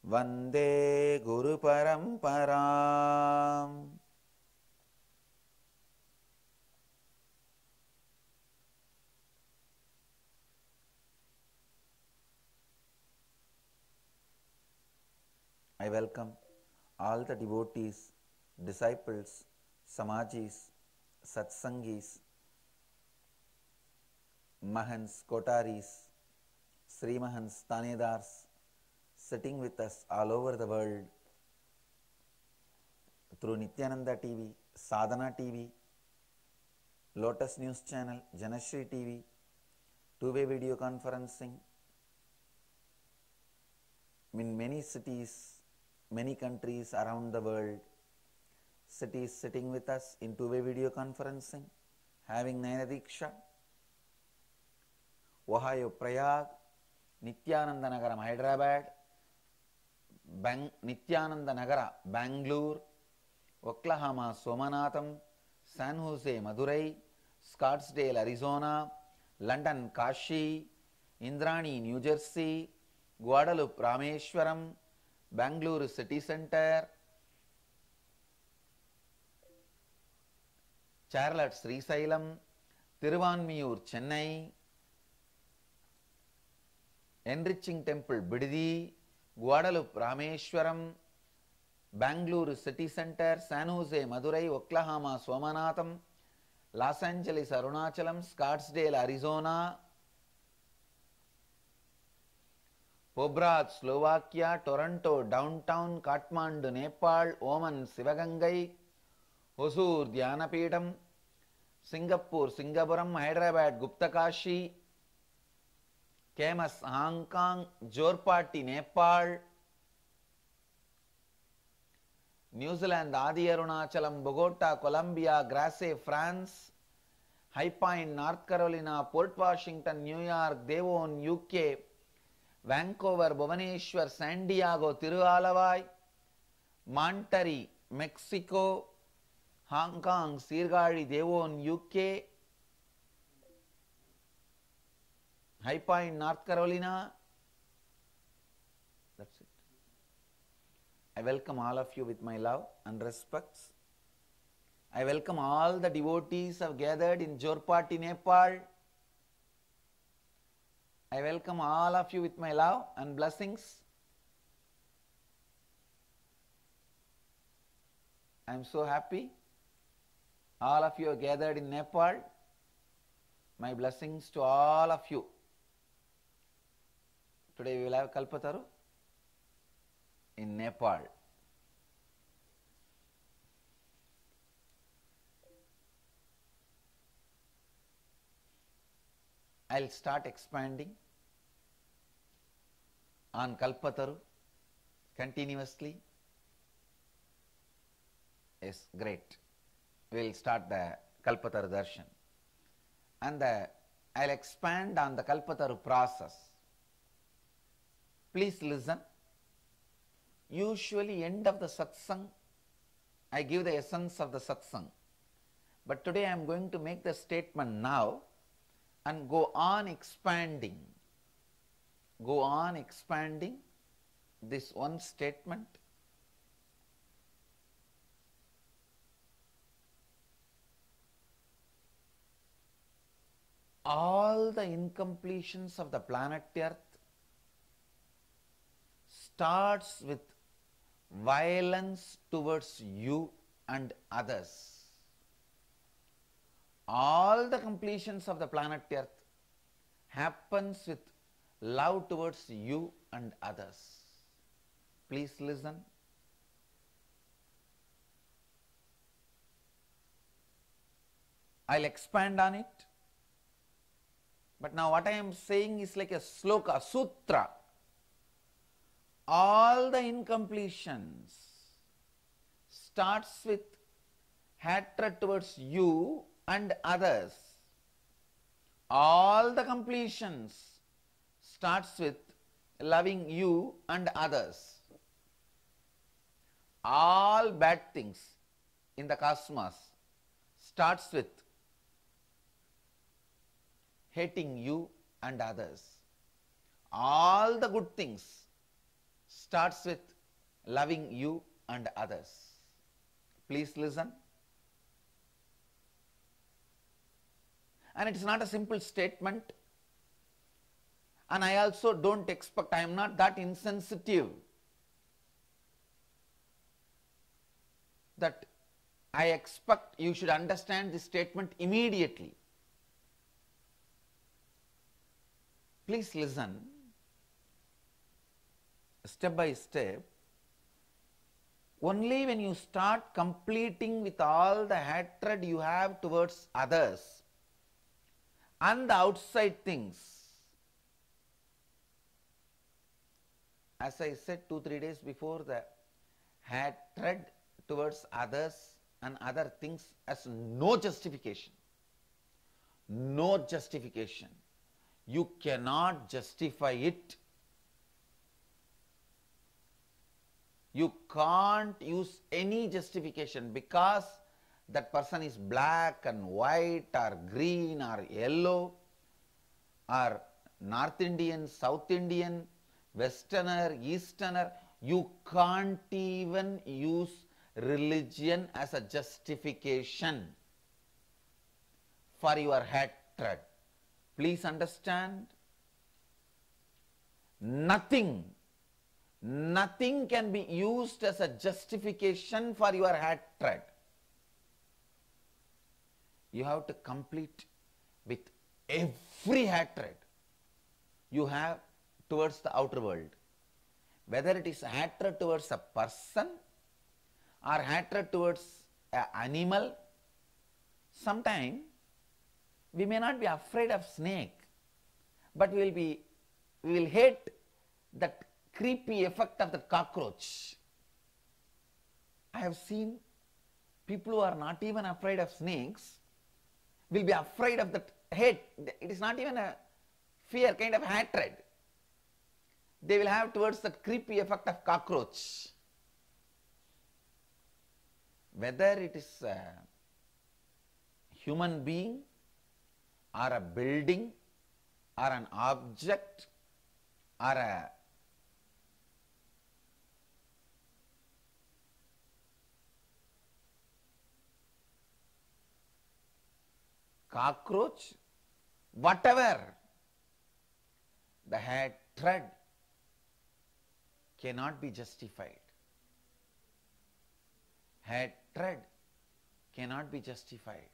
Vande गुरुपरंपराम्। I welcome all the devotees, disciples, samajis, satsangis, mahans, kotaris, Sri Mahans, Tanedars sitting with us all over the world through Nityananda TV, Sadhana TV, Lotus News Channel, Janashri TV, two-way video conferencing in many cities, many countries around the world. Cities sitting with us in two-way video conferencing, having Nayana Diksha, Ohio Prayag, Nityananda Nagaram Hyderabad, Nityananda Nagara Bangalore, Oklahoma Somanatham, San Jose Madurai, Scottsdale Arizona, London Kashi, Indrani New Jersey, Guadalupe Rameshwaram, Bangalore City Center, Charlotte Srisailam, Tiruvanmiyur Chennai, Enriching Temple Bididi, Guadalupe Rameshwaram, Bangalore City Center, San Jose Madurai, Oklahoma Somanatham, Los Angeles Arunachalam, Scottsdale Arizona, Pobrad Slovakia, Toronto Downtown, Kathmandu Nepal, Oman Sivagangai, Hosur Dhyanapedam, Singapore Singapuram, Hyderabad Guptakashi, Kemas Hong Kong, Jorpati Nepal, New Zealand Adi Arunachalam, Bogota Colombia, Grasse France, High Point North Carolina, Port Washington New York, Devon UK, Vancouver Bhubaneswar, San Diego Tiruvalavai, Monterrey Mexico, Hong Kong Sirgari Devon UK, High Point North Carolina. That's it. I welcome all of you with my love and respects. I welcome all the devotees who have gathered in Jorpati, Nepal. I welcome all of you with my love and blessings. I am so happy. All of you are gathered in Nepal. My blessings to all of you. Today we will have Kalpataru in Nepal. I will start expanding on Kalpataru continuously. Yes, great. We will start the Kalpataru Darshan. And I will expand on the Kalpataru process. Please listen. Usually end of the satsang, I give the essence of the satsang. But today I am going to make the statement now and go on expanding. Go on expanding this one statement. All the incompletions of the planet Earth starts with violence towards you and others. All the completions of the planet Earth happens with love towards you and others. Please listen. I'll expand on it. But now what I am saying is like a sloka, sutra. All the incompletions starts with hatred towards you and others. All the completions starts with loving you and others. All bad things in the cosmos starts with hating you and others. All the good things starts with loving you and others. Please listen. And it is not a simple statement. And I also don't expect, I am not that insensitive that I expect you should understand this statement immediately. Please listen step by step. Only when you start completing with all the hatred you have towards others and the outside things, as I said 2-3 days before, the hatred towards others and other things has no justification. No justification. You cannot justify it. You can't use any justification because that person is black and white or green or yellow or North Indian, South Indian, Westerner, Easterner. You can't even use religion as a justification for your hatred. Please understand, nothing can be used as a justification for your hatred. You have to complete with every hatred you have towards the outer world. Whether it is hatred towards a person or hatred towards an animal. Sometimes we may not be afraid of snake, but we will hate that creepy effect of the cockroach. I have seen people who are not even afraid of snakes will be afraid of that hate. It is not even a fear, kind of hatred they will have towards that creepy effect of cockroach. Whether it is a human being or a building or an object or a cockroach, whatever, the hatred cannot be justified. Hatred cannot be justified.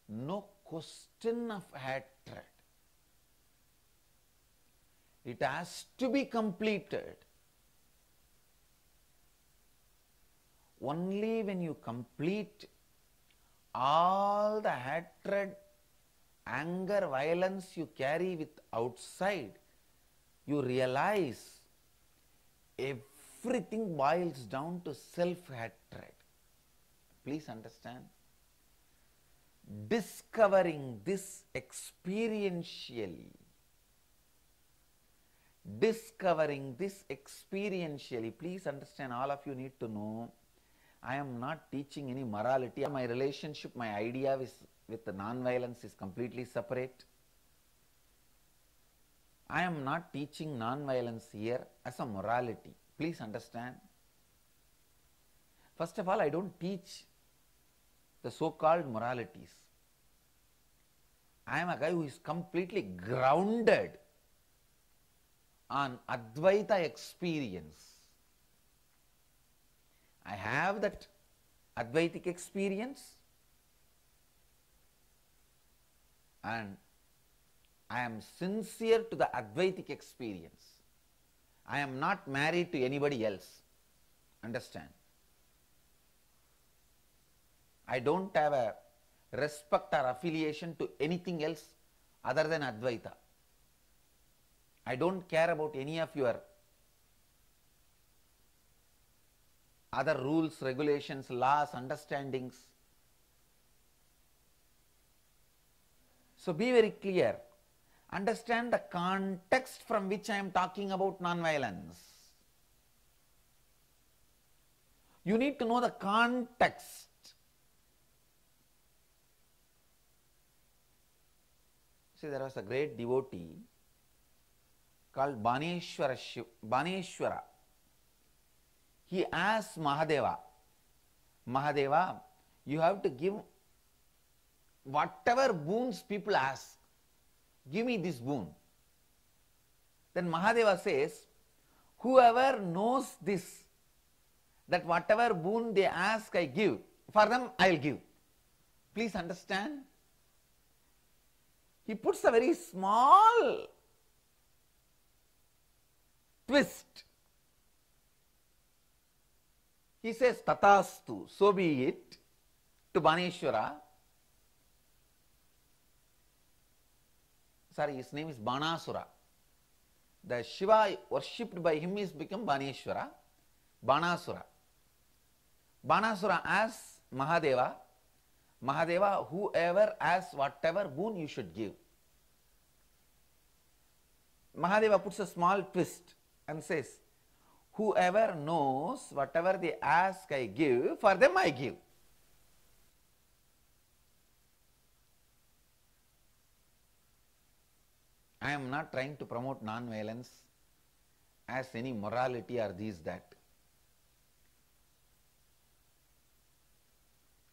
No question of hatred. It has to be completed. Only when you complete all the hatred, anger, violence you carry with outside, you realize everything boils down to self-hatred. Please understand. Discovering this experientially, please understand, all of you need to know, I am not teaching any morality. My relationship, my idea with the non-violence is completely separate. I am not teaching non-violence here as a morality. Please understand. First of all, I don't teach the so-called moralities. I am a guy who is completely grounded on Advaita experience. I have that Advaitic experience and I am sincere to the Advaitic experience. I am not married to anybody else. Understand? I don't have a respect or affiliation to anything else other than Advaita. I don't care about any of your other rules, regulations, laws, understandings. So be very clear. Understand the context from which I am talking about non-violence. You need to know the context. See, there was a great devotee called Baneshwara. He asked Mahadeva, Mahadeva, you have to give whatever boons people ask. Give me this boon. Then Mahadeva says, whoever knows this, that whatever boon they ask I give, for them I will give. Please understand. He puts a very small twist. He says, Tatastu, so be it, to Baneshwara. Sorry, his name is Banasura. The Shiva worshipped by him is become Baneshwara, Banasura. Banasura asks Mahadeva, Mahadeva, whoever asks whatever boon you should give. Mahadeva puts a small twist and says, whoever knows whatever they ask I give, for them I give. I am not trying to promote non-violence as any morality or this, that.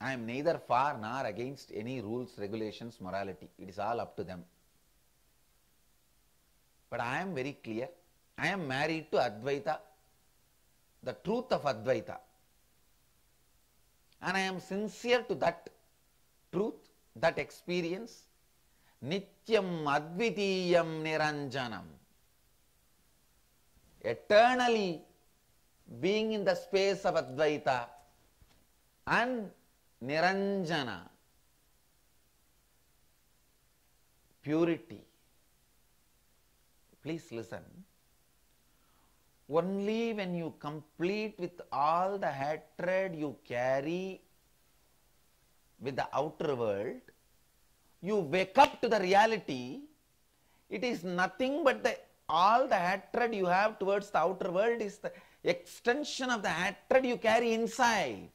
I am neither for nor against any rules, regulations, morality. It is all up to them. But I am very clear. I am married to Advaita, the truth of Advaita. And I am sincere to that truth, that experience. Nityam Advitiyam Niranjanam. Eternally being in the space of Advaita and Niranjana, purity. Please listen. Only when you complete with all the hatred you carry with the outer world, you wake up to the reality. It is nothing but all the hatred you have towards the outer world is the extension of the hatred you carry inside.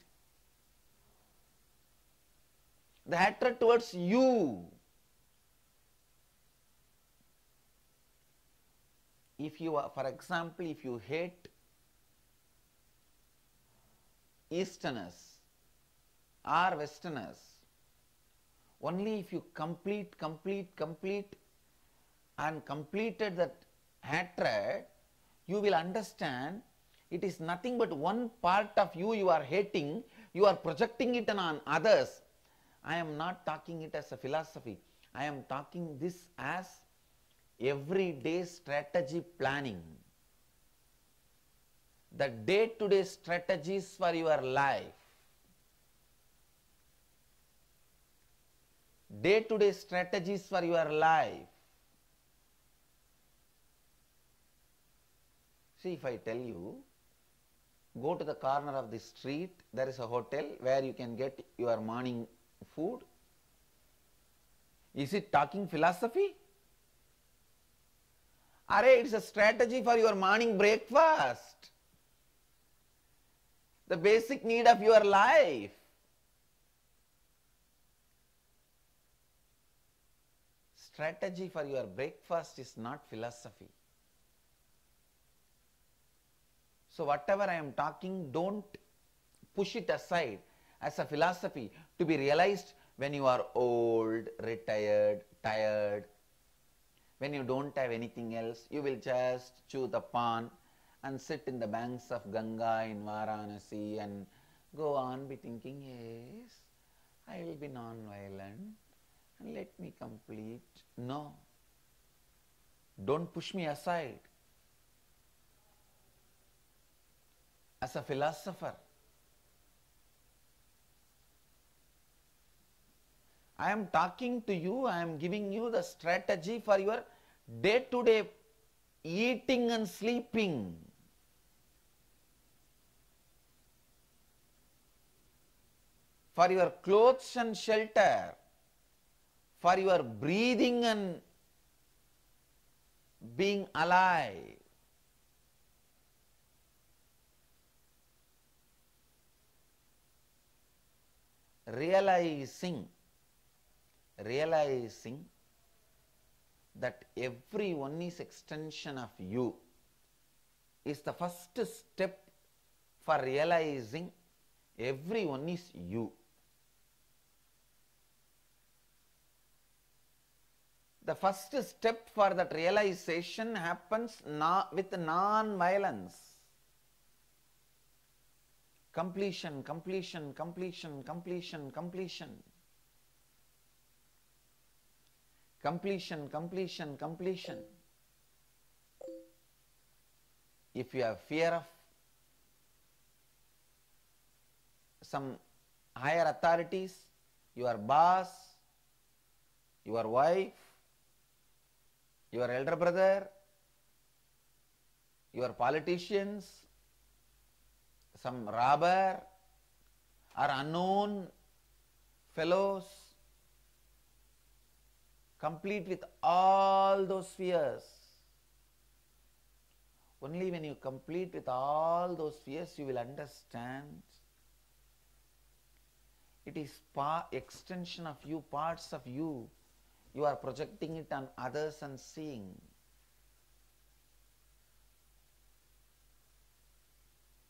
The hatred towards you. If you are, for example, if you hate Easterners or Westerners, only if you complete and completed that hatred, you will understand it is nothing but one part of you are hating, you are projecting it on others. I am not talking it as a philosophy. I am talking this as everyday strategy planning. The day-to-day strategies for your life. Day-to-day strategies for your life. See, if I tell you, go to the corner of the street, there is a hotel where you can get your morning food. Is it talking philosophy? Array, it's a strategy for your morning breakfast. The basic need of your life. Strategy for your breakfast is not philosophy. So whatever I am talking, don't push it aside as a philosophy to be realized when you are old, retired, tired. When you don't have anything else, you will just chew the pan and sit in the banks of Ganga in Varanasi and go on be thinking, yes, I will be non-violent and let me complete. No, don't push me aside. As a philosopher, I am talking to you, I am giving you the strategy for your day-to-day eating and sleeping. For your clothes and shelter, for your breathing and being alive. Realizing that everyone is extension of you is the first step for realizing everyone is you. The first step for that realization happens with non-violence. Completion, completion, completion, completion, completion. Completion, completion, completion. If you have fear of some higher authorities, your boss, your wife, your elder brother, your politicians, some robber or unknown fellows, complete with all those fears. Only when you complete with all those fears, you will understand it is extension of you, parts of you. You are projecting it on others and seeing.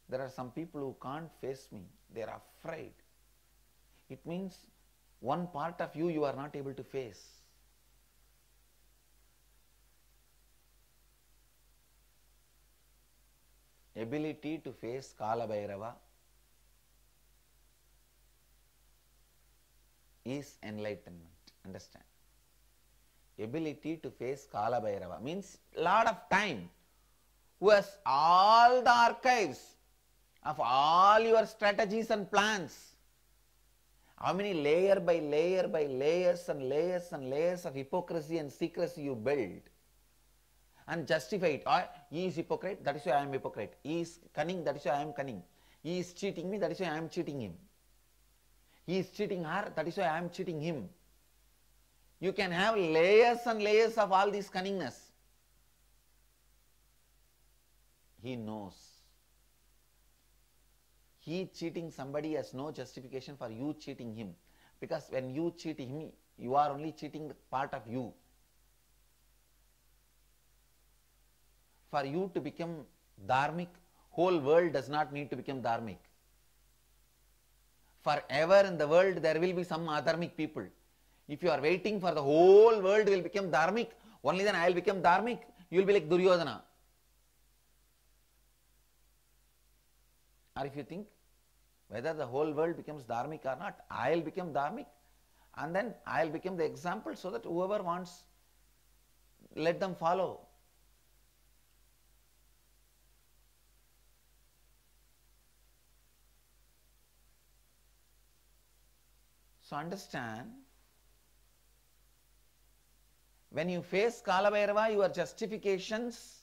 There are some people who can't face me. They are afraid. It means one part of you, you are not able to face. Ability to face Kala Bhairava is enlightenment. Understand? Ability to face Kala Bhairava means lot of time, who has all the archives of all your strategies and plans. How many layer by layer by layers and layers and layers of hypocrisy and secrecy you build and justify it. He is hypocrite, that is why I am hypocrite. He is cunning, that is why I am cunning. He is cheating me, that is why I am cheating him. He is cheating her, that is why I am cheating him. You can have layers and layers of all this cunningness. He knows. He cheating somebody has no justification for you cheating him. Because when you cheat him, you are only cheating part of you. For you to become dharmic, whole world does not need to become dharmic. Forever in the world there will be some adharmic people. If you are waiting for the whole world will become dharmic, only then I will become dharmic, you will be like Duryodhana. Or if you think whether the whole world becomes dharmic or not, I will become dharmic and then I will become the example so that whoever wants, let them follow. So understand, when you face Kala Bhairava, your justifications,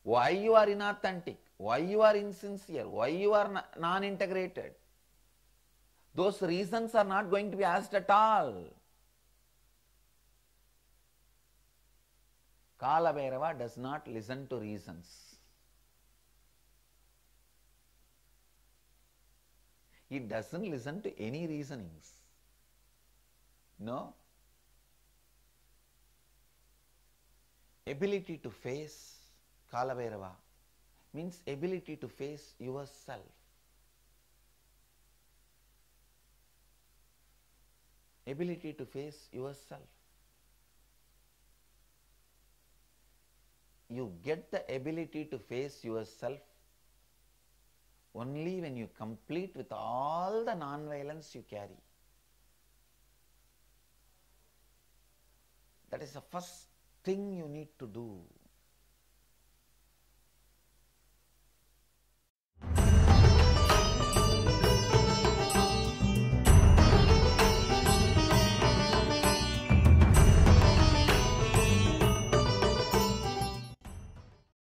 why you are inauthentic, why you are insincere, why you are non-integrated, those reasons are not going to be asked at all. Kala Bhairava does not listen to reasons. He doesn't listen to any reasonings. No. Ability to face Kala Bhairava means ability to face yourself. Ability to face yourself. You get the ability to face yourself only when you complete with all the non-violence you carry. That is the first thing you need to do.